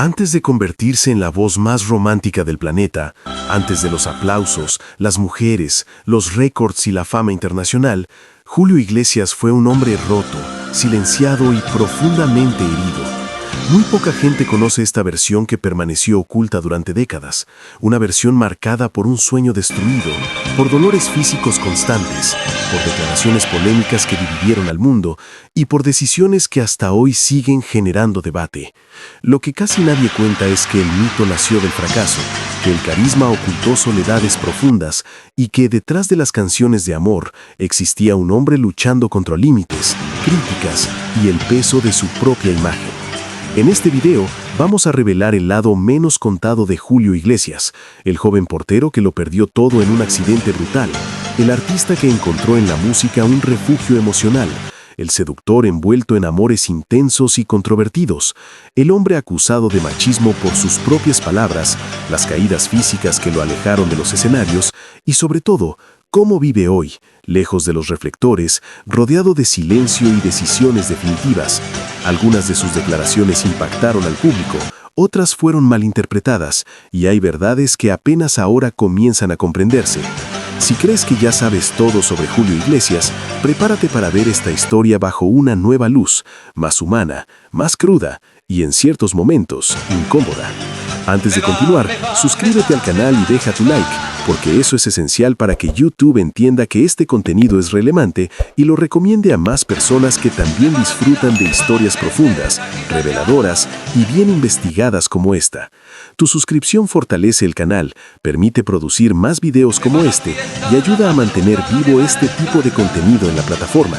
Antes de convertirse en la voz más romántica del planeta, antes de los aplausos, las mujeres, los récords y la fama internacional, Julio Iglesias fue un hombre roto, silenciado y profundamente herido. Muy poca gente conoce esta versión que permaneció oculta durante décadas, una versión marcada por un sueño destruido, por dolores físicos constantes, por declaraciones polémicas que dividieron al mundo y por decisiones que hasta hoy siguen generando debate. Lo que casi nadie cuenta es que el mito nació del fracaso, que el carisma ocultó soledades profundas y que detrás de las canciones de amor existía un hombre luchando contra límites, críticas y el peso de su propia imagen. En este video vamos a revelar el lado menos contado de Julio Iglesias, el joven portero que lo perdió todo en un accidente brutal, el artista que encontró en la música un refugio emocional, el seductor envuelto en amores intensos y controvertidos, el hombre acusado de machismo por sus propias palabras, las caídas físicas que lo alejaron de los escenarios y sobre todo, cómo vive hoy, lejos de los reflectores, rodeado de silencio y decisiones definitivas. Algunas de sus declaraciones impactaron al público, otras fueron malinterpretadas, y hay verdades que apenas ahora comienzan a comprenderse. Si crees que ya sabes todo sobre Julio Iglesias, prepárate para ver esta historia bajo una nueva luz, más humana, más cruda y en ciertos momentos incómoda. Antes de continuar, suscríbete al canal y deja tu like, porque eso es esencial para que YouTube entienda que este contenido es relevante y lo recomiende a más personas que también disfrutan de historias profundas, reveladoras y bien investigadas como esta. Tu suscripción fortalece el canal, permite producir más videos como este y ayuda a mantener vivo este tipo de contenido en la plataforma.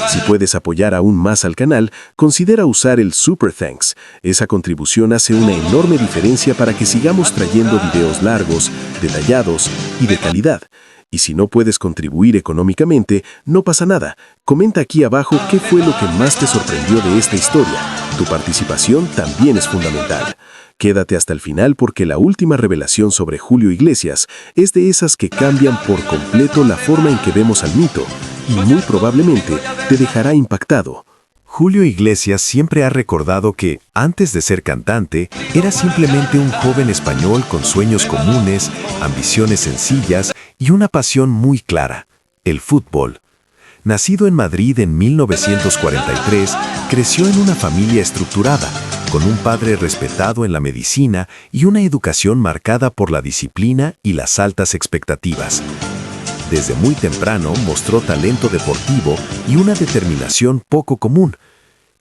Si puedes apoyar aún más al canal, considera usar el Super Thanks. Esa contribución hace una enorme diferencia para que sigamos trayendo videos largos, detallados y de calidad. Y si no puedes contribuir económicamente, no pasa nada. Comenta aquí abajo qué fue lo que más te sorprendió de esta historia. Tu participación también es fundamental. Quédate hasta el final porque la última revelación sobre Julio Iglesias es de esas que cambian por completo la forma en que vemos al mito y muy probablemente te dejará impactado. Julio Iglesias siempre ha recordado que, antes de ser cantante, era simplemente un joven español con sueños comunes, ambiciones sencillas y una pasión muy clara: el fútbol. Nacido en Madrid en 1943, creció en una familia estructurada, con un padre respetado en la medicina y una educación marcada por la disciplina y las altas expectativas. Desde muy temprano mostró talento deportivo y una determinación poco común.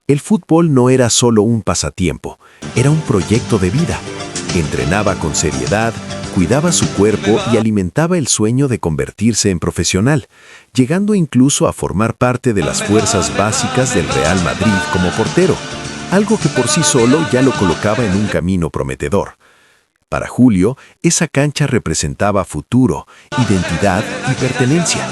El fútbol no era solo un pasatiempo, era un proyecto de vida. Entrenaba con seriedad, cuidaba su cuerpo y alimentaba el sueño de convertirse en profesional, llegando incluso a formar parte de las fuerzas básicas del Real Madrid como portero, algo que por sí solo ya lo colocaba en un camino prometedor. Para Julio, esa cancha representaba futuro, identidad y pertenencia.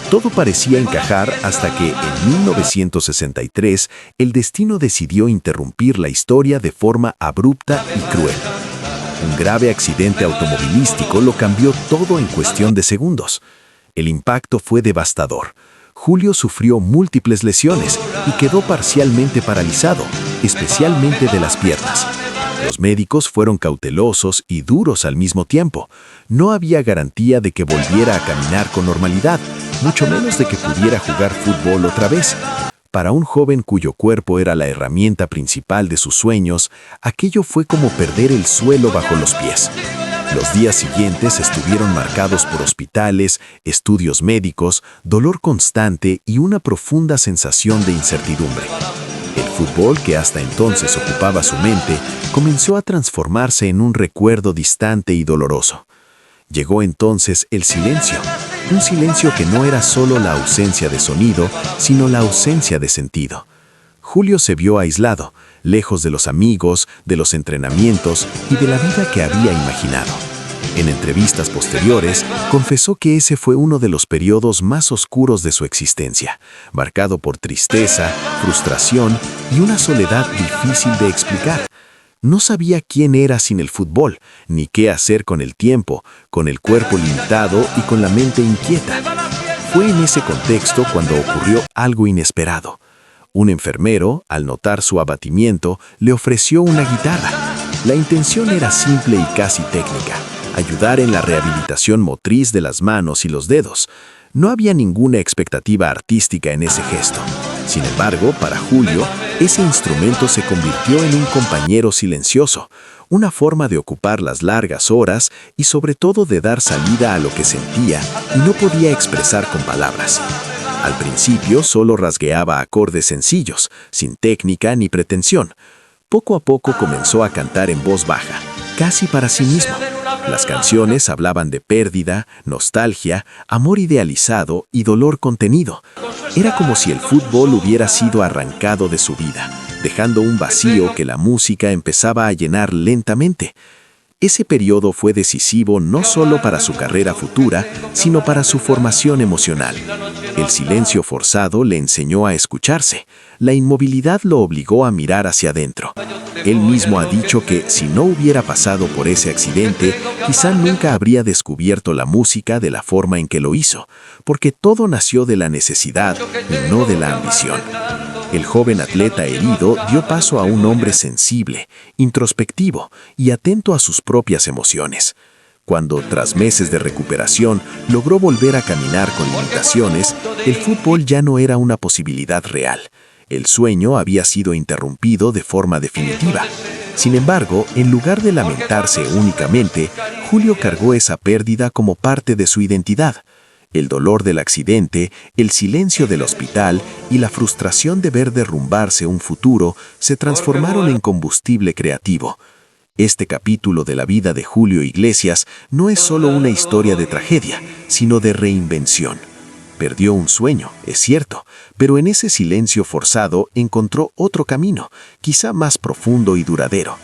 Todo parecía encajar hasta que, en 1963, el destino decidió interrumpir la historia de forma abrupta y cruel. Un grave accidente automovilístico lo cambió todo en cuestión de segundos. El impacto fue devastador. Julio sufrió múltiples lesiones y quedó parcialmente paralizado, especialmente de las piernas. Los médicos fueron cautelosos y duros al mismo tiempo. No había garantía de que volviera a caminar con normalidad, mucho menos de que pudiera jugar fútbol otra vez. Para un joven cuyo cuerpo era la herramienta principal de sus sueños, aquello fue como perder el suelo bajo los pies. Los días siguientes estuvieron marcados por hospitales, estudios médicos, dolor constante y una profunda sensación de incertidumbre. El fútbol, que hasta entonces ocupaba su mente, comenzó a transformarse en un recuerdo distante y doloroso. Llegó entonces el silencio, un silencio que no era solo la ausencia de sonido, sino la ausencia de sentido. Julio se vio aislado, lejos de los amigos, de los entrenamientos y de la vida que había imaginado. En entrevistas posteriores, confesó que ese fue uno de los periodos más oscuros de su existencia, marcado por tristeza, frustración y una soledad difícil de explicar. No sabía quién era sin el fútbol, ni qué hacer con el tiempo, con el cuerpo limitado y con la mente inquieta. Fue en ese contexto cuando ocurrió algo inesperado. Un enfermero, al notar su abatimiento, le ofreció una guitarra. La intención era simple y casi técnica: ayudar en la rehabilitación motriz de las manos y los dedos. No había ninguna expectativa artística en ese gesto. Sin embargo, para Julio, ese instrumento se convirtió en un compañero silencioso, una forma de ocupar las largas horas y sobre todo de dar salida a lo que sentía y no podía expresar con palabras. Al principio solo rasgueaba acordes sencillos, sin técnica ni pretensión. Poco a poco comenzó a cantar en voz baja, casi para sí mismo. Las canciones hablaban de pérdida, nostalgia, amor idealizado y dolor contenido. Era como si el fútbol hubiera sido arrancado de su vida, dejando un vacío que la música empezaba a llenar lentamente. Ese periodo fue decisivo no solo para su carrera futura, sino para su formación emocional. El silencio forzado le enseñó a escucharse. La inmovilidad lo obligó a mirar hacia adentro. Él mismo ha dicho que si no hubiera pasado por ese accidente, quizá nunca habría descubierto la música de la forma en que lo hizo, porque todo nació de la necesidad y no de la ambición. El joven atleta herido dio paso a un hombre sensible, introspectivo y atento a sus propias emociones. Cuando, tras meses de recuperación, logró volver a caminar con limitaciones, el fútbol ya no era una posibilidad real. El sueño había sido interrumpido de forma definitiva. Sin embargo, en lugar de lamentarse únicamente, Julio cargó esa pérdida como parte de su identidad. El dolor del accidente, el silencio del hospital y la frustración de ver derrumbarse un futuro se transformaron en combustible creativo. Este capítulo de la vida de Julio Iglesias no es solo una historia de tragedia, sino de reinvención. Perdió un sueño, es cierto, pero en ese silencio forzado encontró otro camino, quizá más profundo y duradero.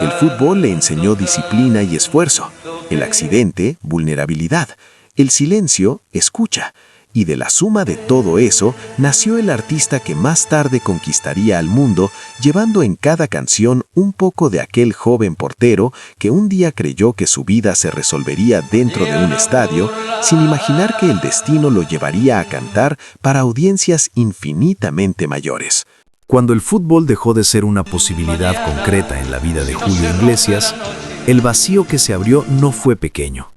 El fútbol le enseñó disciplina y esfuerzo, el accidente, vulnerabilidad. El silencio, escucha, y de la suma de todo eso nació el artista que más tarde conquistaría al mundo, llevando en cada canción un poco de aquel joven portero que un día creyó que su vida se resolvería dentro de un estadio, sin imaginar que el destino lo llevaría a cantar para audiencias infinitamente mayores. Cuando el fútbol dejó de ser una posibilidad concreta en la vida de Julio Iglesias, el vacío que se abrió no fue pequeño.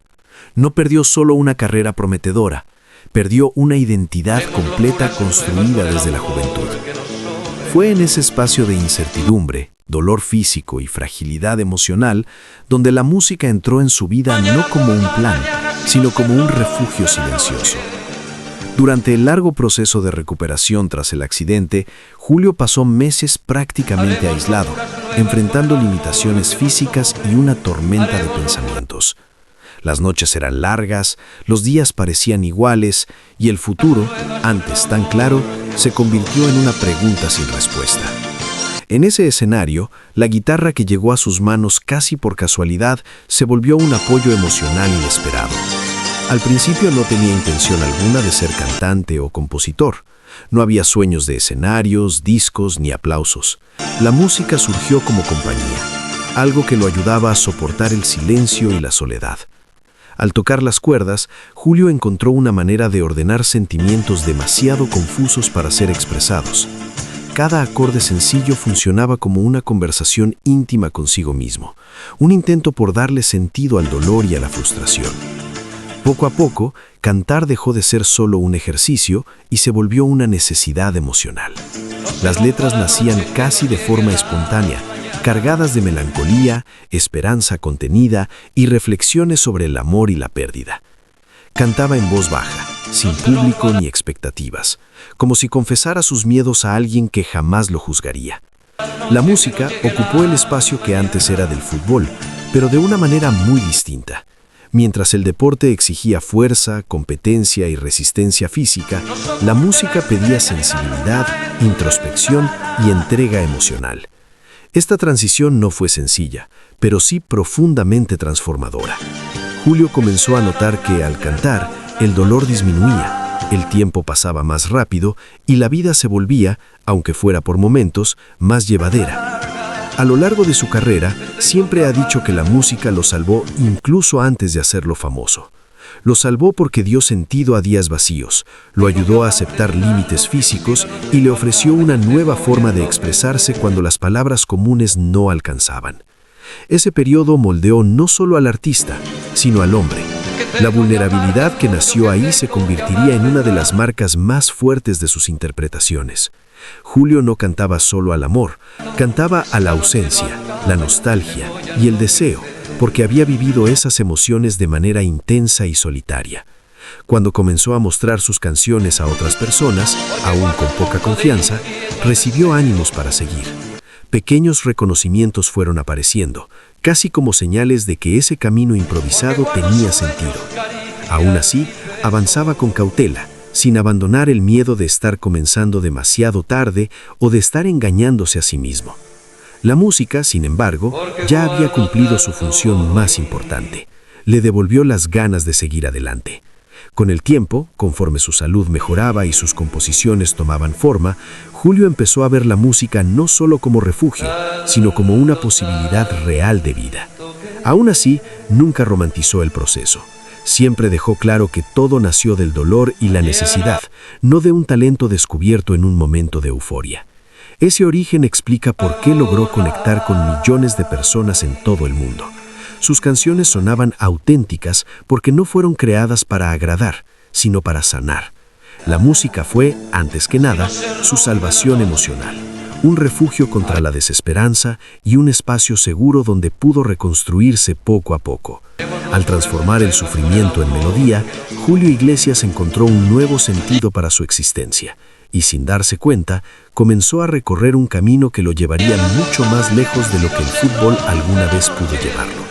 No perdió solo una carrera prometedora, perdió una identidad completa construida desde la juventud. Fue en ese espacio de incertidumbre, dolor físico y fragilidad emocional donde la música entró en su vida no como un plan, sino como un refugio silencioso. Durante el largo proceso de recuperación tras el accidente, Julio pasó meses prácticamente aislado, enfrentando limitaciones físicas y una tormenta de pensamientos. Las noches eran largas, los días parecían iguales y el futuro, antes tan claro, se convirtió en una pregunta sin respuesta. En ese escenario, la guitarra que llegó a sus manos casi por casualidad se volvió un apoyo emocional inesperado. Al principio no tenía intención alguna de ser cantante o compositor. No había sueños de escenarios, discos ni aplausos. La música surgió como compañía, algo que lo ayudaba a soportar el silencio y la soledad. Al tocar las cuerdas, Julio encontró una manera de ordenar sentimientos demasiado confusos para ser expresados. Cada acorde sencillo funcionaba como una conversación íntima consigo mismo, un intento por darle sentido al dolor y a la frustración. Poco a poco, cantar dejó de ser solo un ejercicio y se volvió una necesidad emocional. Las letras nacían casi de forma espontánea, cargadas de melancolía, esperanza contenida y reflexiones sobre el amor y la pérdida. Cantaba en voz baja, sin público ni expectativas, como si confesara sus miedos a alguien que jamás lo juzgaría. La música ocupó el espacio que antes era del fútbol, pero de una manera muy distinta. Mientras el deporte exigía fuerza, competencia y resistencia física, la música pedía sensibilidad, introspección y entrega emocional. Esta transición no fue sencilla, pero sí profundamente transformadora. Julio comenzó a notar que, al cantar, el dolor disminuía, el tiempo pasaba más rápido y la vida se volvía, aunque fuera por momentos, más llevadera. A lo largo de su carrera, siempre ha dicho que la música lo salvó incluso antes de hacerlo famoso. Lo salvó porque dio sentido a días vacíos, lo ayudó a aceptar límites físicos y le ofreció una nueva forma de expresarse cuando las palabras comunes no alcanzaban. Ese periodo moldeó no solo al artista, sino al hombre. La vulnerabilidad que nació ahí se convertiría en una de las marcas más fuertes de sus interpretaciones. Julio no cantaba solo al amor, cantaba a la ausencia, la nostalgia y el deseo, porque había vivido esas emociones de manera intensa y solitaria. Cuando comenzó a mostrar sus canciones a otras personas, aún con poca confianza, recibió ánimos para seguir. Pequeños reconocimientos fueron apareciendo, casi como señales de que ese camino improvisado tenía sentido. Aún así, avanzaba con cautela, sin abandonar el miedo de estar comenzando demasiado tarde o de estar engañándose a sí mismo. La música, sin embargo, ya había cumplido su función más importante. Le devolvió las ganas de seguir adelante. Con el tiempo, conforme su salud mejoraba y sus composiciones tomaban forma, Julio empezó a ver la música no solo como refugio, sino como una posibilidad real de vida. Aún así, nunca romantizó el proceso. Siempre dejó claro que todo nació del dolor y la necesidad, no de un talento descubierto en un momento de euforia. Ese origen explica por qué logró conectar con millones de personas en todo el mundo. Sus canciones sonaban auténticas porque no fueron creadas para agradar, sino para sanar. La música fue, antes que nada, su salvación emocional, un refugio contra la desesperanza y un espacio seguro donde pudo reconstruirse poco a poco. Al transformar el sufrimiento en melodía, Julio Iglesias encontró un nuevo sentido para su existencia y, sin darse cuenta, comenzó a recorrer un camino que lo llevaría mucho más lejos de lo que el fútbol alguna vez pudo llevarlo.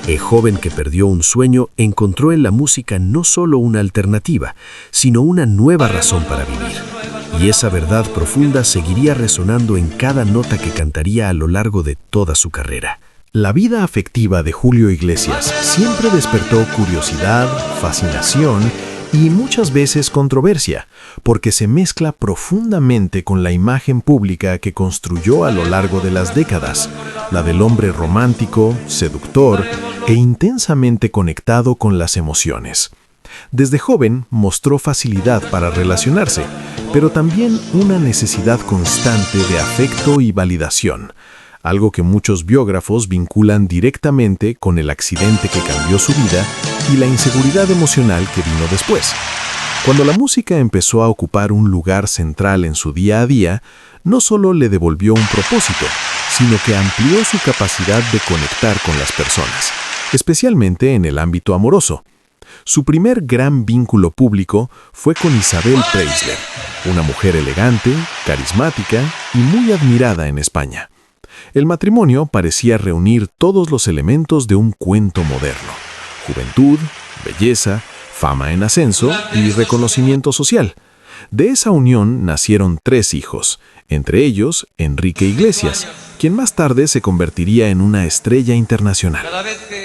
El joven que perdió un sueño encontró en la música no solo una alternativa, sino una nueva razón para vivir. Y esa verdad profunda seguiría resonando en cada nota que cantaría a lo largo de toda su carrera. La vida afectiva de Julio Iglesias siempre despertó curiosidad, fascinación y muchas veces controversia, porque se mezcla profundamente con la imagen pública que construyó a lo largo de las décadas, la del hombre romántico, seductor e intensamente conectado con las emociones. Desde joven mostró facilidad para relacionarse, pero también una necesidad constante de afecto y validación, algo que muchos biógrafos vinculan directamente con el accidente que cambió su vida y la inseguridad emocional que vino después. Cuando la música empezó a ocupar un lugar central en su día a día, no solo le devolvió un propósito, sino que amplió su capacidad de conectar con las personas, especialmente en el ámbito amoroso. Su primer gran vínculo público fue con Isabel Preisler, una mujer elegante, carismática y muy admirada en España. El matrimonio parecía reunir todos los elementos de un cuento moderno: juventud, belleza, fama en ascenso y reconocimiento social. De esa unión nacieron 3 hijos, entre ellos Enrique Iglesias, quien más tarde se convertiría en una estrella internacional.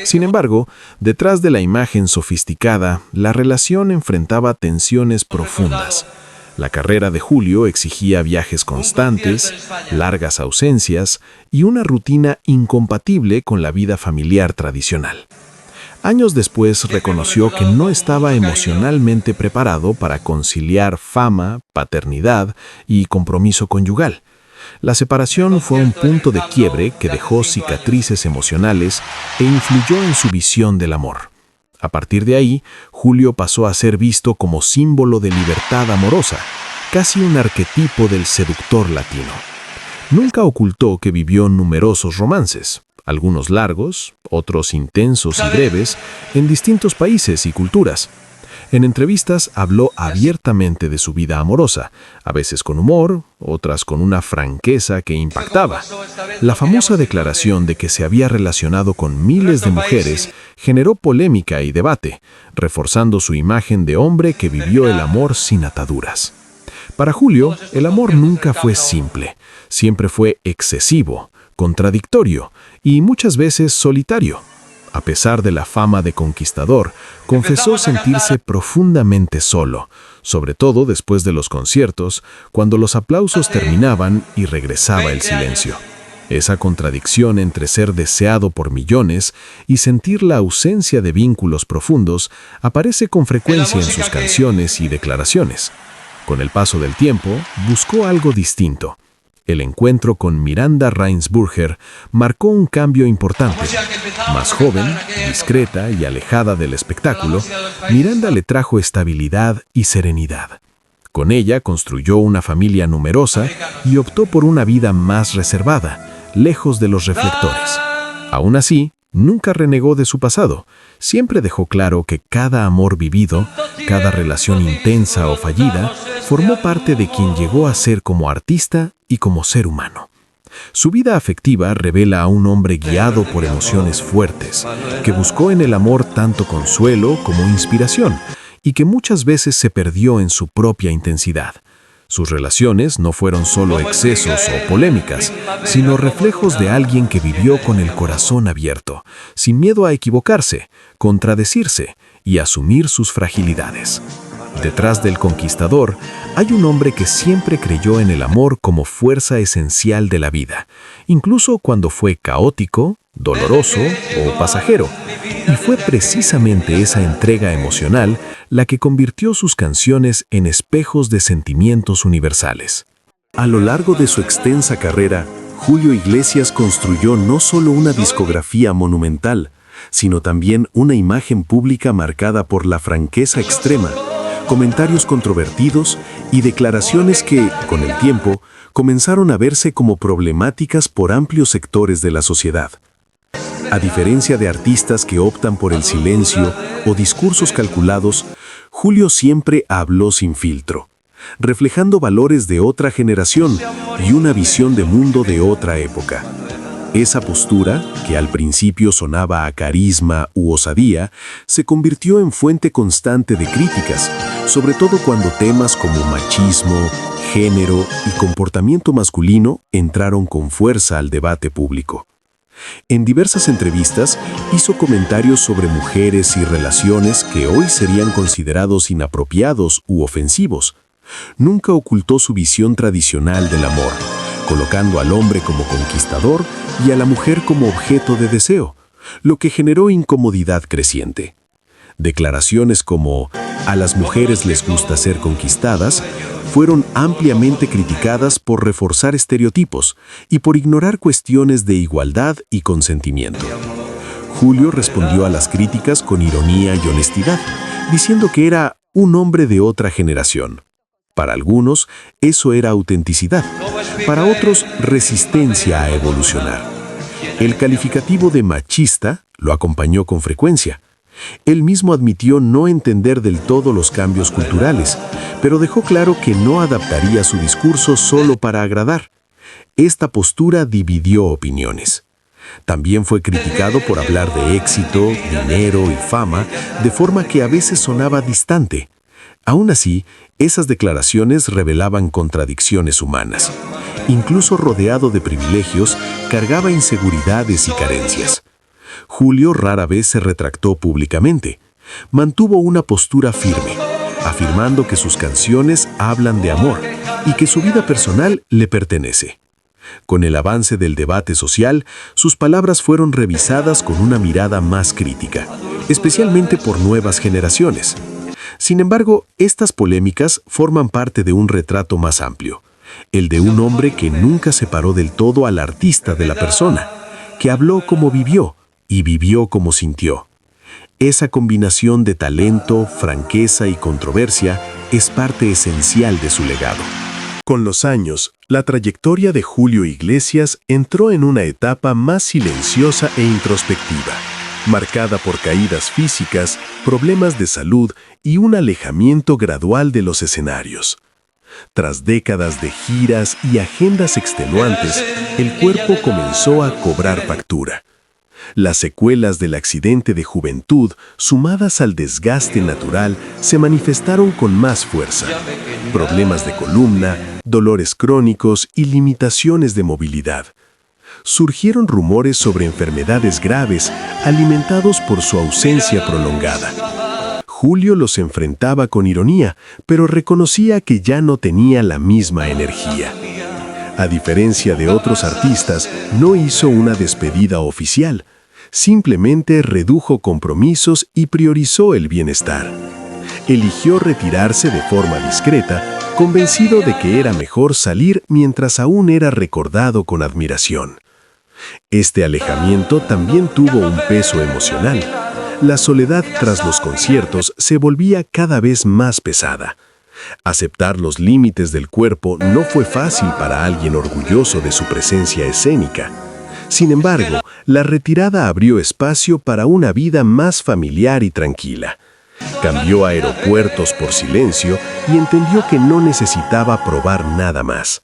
Sin embargo, detrás de la imagen sofisticada, la relación enfrentaba tensiones profundas. La carrera de Julio exigía viajes constantes, largas ausencias y una rutina incompatible con la vida familiar tradicional. Años después reconoció que no estaba emocionalmente preparado para conciliar fama, paternidad y compromiso conyugal. La separación fue un punto de quiebre que dejó cicatrices emocionales e influyó en su visión del amor. A partir de ahí, Julio pasó a ser visto como símbolo de libertad amorosa, casi un arquetipo del seductor latino. Nunca ocultó que vivió numerosos romances, algunos largos, otros intensos y breves, en distintos países y culturas. En entrevistas habló abiertamente de su vida amorosa, a veces con humor, otras con una franqueza que impactaba. La famosa declaración de que se había relacionado con miles de mujeres generó polémica y debate, reforzando su imagen de hombre que vivió el amor sin ataduras. Para Julio, el amor nunca fue simple, siempre fue excesivo, contradictorio y muchas veces solitario. A pesar de la fama de conquistador, confesó sentirse profundamente solo, sobre todo después de los conciertos, cuando los aplausos terminaban y regresaba el silencio. Esa contradicción entre ser deseado por millones y sentir la ausencia de vínculos profundos aparece con frecuencia en sus canciones y declaraciones. Con el paso del tiempo, buscó algo distinto. El encuentro con Miranda Reinsburger marcó un cambio importante. Más joven, discreta y alejada del espectáculo, Miranda le trajo estabilidad y serenidad. Con ella construyó una familia numerosa y optó por una vida más reservada, lejos de los reflectores. Aún así, nunca renegó de su pasado. Siempre dejó claro que cada amor vivido, cada relación intensa o fallida, formó parte de quien llegó a ser como artista y como ser humano. Su vida afectiva revela a un hombre guiado por emociones fuertes, que buscó en el amor tanto consuelo como inspiración, y que muchas veces se perdió en su propia intensidad. Sus relaciones no fueron solo excesos o polémicas, sino reflejos de alguien que vivió con el corazón abierto, sin miedo a equivocarse, contradecirse y asumir sus fragilidades. Detrás del conquistador hay un hombre que siempre creyó en el amor como fuerza esencial de la vida, incluso cuando fue caótico, doloroso o pasajero. Y fue precisamente esa entrega emocional la que convirtió sus canciones en espejos de sentimientos universales. A lo largo de su extensa carrera, Julio Iglesias construyó no solo una discografía monumental, sino también una imagen pública marcada por la franqueza extrema, comentarios controvertidos y declaraciones que, con el tiempo, comenzaron a verse como problemáticas por amplios sectores de la sociedad. A diferencia de artistas que optan por el silencio o discursos calculados, Julio siempre habló sin filtro, reflejando valores de otra generación y una visión de mundo de otra época. Esa postura, que al principio sonaba a carisma u osadía, se convirtió en fuente constante de críticas, sobre todo cuando temas como machismo, género y comportamiento masculino entraron con fuerza al debate público. En diversas entrevistas hizo comentarios sobre mujeres y relaciones que hoy serían considerados inapropiados u ofensivos. Nunca ocultó su visión tradicional del amor, colocando al hombre como conquistador y a la mujer como objeto de deseo, lo que generó incomodidad creciente. Declaraciones como «a las mujeres les gusta ser conquistadas» fueron ampliamente criticadas por reforzar estereotipos y por ignorar cuestiones de igualdad y consentimiento. Julio respondió a las críticas con ironía y honestidad, diciendo que era un hombre de otra generación. Para algunos, eso era autenticidad, para otros, resistencia a evolucionar. El calificativo de machista lo acompañó con frecuencia. Él mismo admitió no entender del todo los cambios culturales, pero dejó claro que no adaptaría su discurso solo para agradar. Esta postura dividió opiniones. También fue criticado por hablar de éxito, dinero y fama, de forma que a veces sonaba distante. Aún así, esas declaraciones revelaban contradicciones humanas. Incluso rodeado de privilegios, cargaba inseguridades y carencias. Julio rara vez se retractó públicamente. Mantuvo una postura firme, afirmando que sus canciones hablan de amor y que su vida personal le pertenece. Con el avance del debate social, sus palabras fueron revisadas con una mirada más crítica, especialmente por nuevas generaciones. Sin embargo, estas polémicas forman parte de un retrato más amplio, el de un hombre que nunca separó del todo al artista de la persona, que habló como vivió y vivió como sintió. Esa combinación de talento, franqueza y controversia es parte esencial de su legado. Con los años, la trayectoria de Julio Iglesias entró en una etapa más silenciosa e introspectiva, marcada por caídas físicas, problemas de salud y un alejamiento gradual de los escenarios. Tras décadas de giras y agendas extenuantes, el cuerpo comenzó a cobrar factura. Las secuelas del accidente de juventud, sumadas al desgaste natural, se manifestaron con más fuerza. Problemas de columna, dolores crónicos y limitaciones de movilidad. Surgieron rumores sobre enfermedades graves, alimentados por su ausencia prolongada. Julio los enfrentaba con ironía, pero reconocía que ya no tenía la misma energía. A diferencia de otros artistas, no hizo una despedida oficial. Simplemente redujo compromisos y priorizó el bienestar. Eligió retirarse de forma discreta, convencido de que era mejor salir mientras aún era recordado con admiración. Este alejamiento también tuvo un peso emocional. La soledad tras los conciertos se volvía cada vez más pesada. Aceptar los límites del cuerpo no fue fácil para alguien orgulloso de su presencia escénica. Sin embargo, la retirada abrió espacio para una vida más familiar y tranquila. Cambió aeropuertos por silencio y entendió que no necesitaba probar nada más.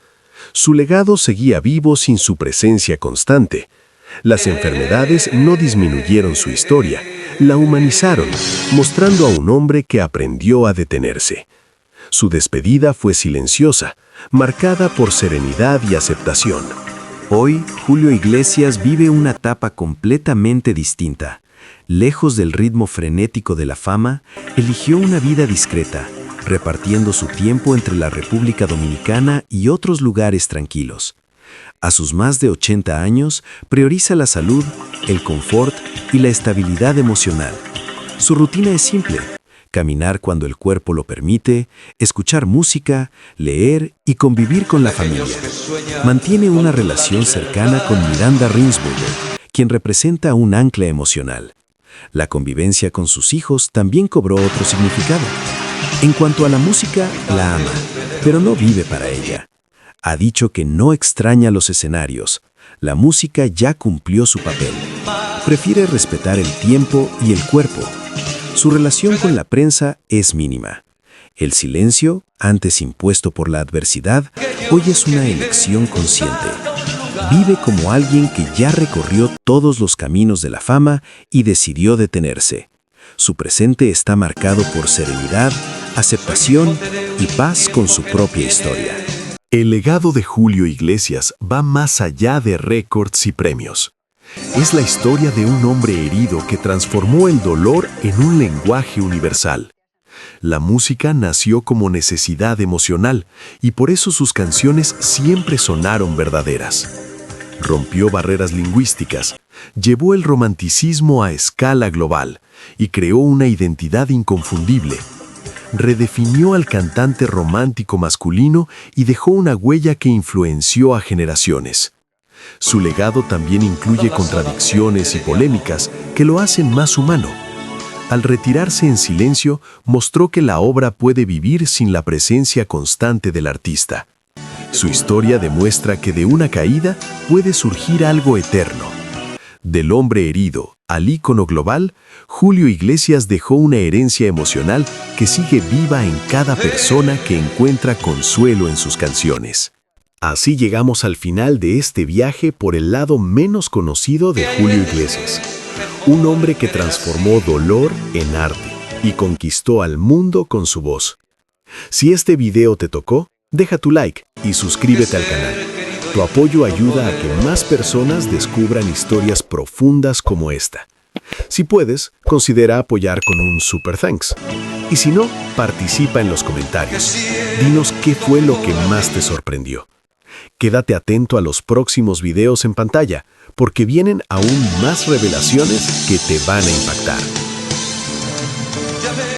Su legado seguía vivo sin su presencia constante. Las enfermedades no disminuyeron su historia, la humanizaron, mostrando a un hombre que aprendió a detenerse. Su despedida fue silenciosa, marcada por serenidad y aceptación. Hoy, Julio Iglesias vive una etapa completamente distinta. Lejos del ritmo frenético de la fama, eligió una vida discreta, repartiendo su tiempo entre la República Dominicana y otros lugares tranquilos. A sus más de 80 años, prioriza la salud, el confort y la estabilidad emocional. Su rutina es simple: caminar cuando el cuerpo lo permite, escuchar música, leer y convivir con la familia. Mantiene una relación cercana con Miranda Rinsburger, quien representa un ancla emocional. La convivencia con sus hijos también cobró otro significado. En cuanto a la música, la ama, pero no vive para ella. Ha dicho que no extraña los escenarios. La música ya cumplió su papel. Prefiere respetar el tiempo y el cuerpo. Su relación con la prensa es mínima. El silencio, antes impuesto por la adversidad, hoy es una elección consciente. Vive como alguien que ya recorrió todos los caminos de la fama y decidió detenerse. Su presente está marcado por serenidad, aceptación y paz con su propia historia. El legado de Julio Iglesias va más allá de récords y premios. Es la historia de un hombre herido que transformó el dolor en un lenguaje universal. La música nació como necesidad emocional y por eso sus canciones siempre sonaron verdaderas. Rompió barreras lingüísticas, llevó el romanticismo a escala global y creó una identidad inconfundible. Redefinió al cantante romántico masculino y dejó una huella que influenció a generaciones. Su legado también incluye contradicciones y polémicas que lo hacen más humano. Al retirarse en silencio, mostró que la obra puede vivir sin la presencia constante del artista. Su historia demuestra que de una caída puede surgir algo eterno. Del hombre herido al ícono global, Julio Iglesias dejó una herencia emocional que sigue viva en cada persona que encuentra consuelo en sus canciones. Así llegamos al final de este viaje por el lado menos conocido de Julio Iglesias. Un hombre que transformó dolor en arte y conquistó al mundo con su voz. Si este video te tocó, deja tu like y suscríbete al canal. Tu apoyo ayuda a que más personas descubran historias profundas como esta. Si puedes, considera apoyar con un super thanks. Y si no, participa en los comentarios. Dinos qué fue lo que más te sorprendió. Quédate atento a los próximos videos en pantalla, porque vienen aún más revelaciones que te van a impactar.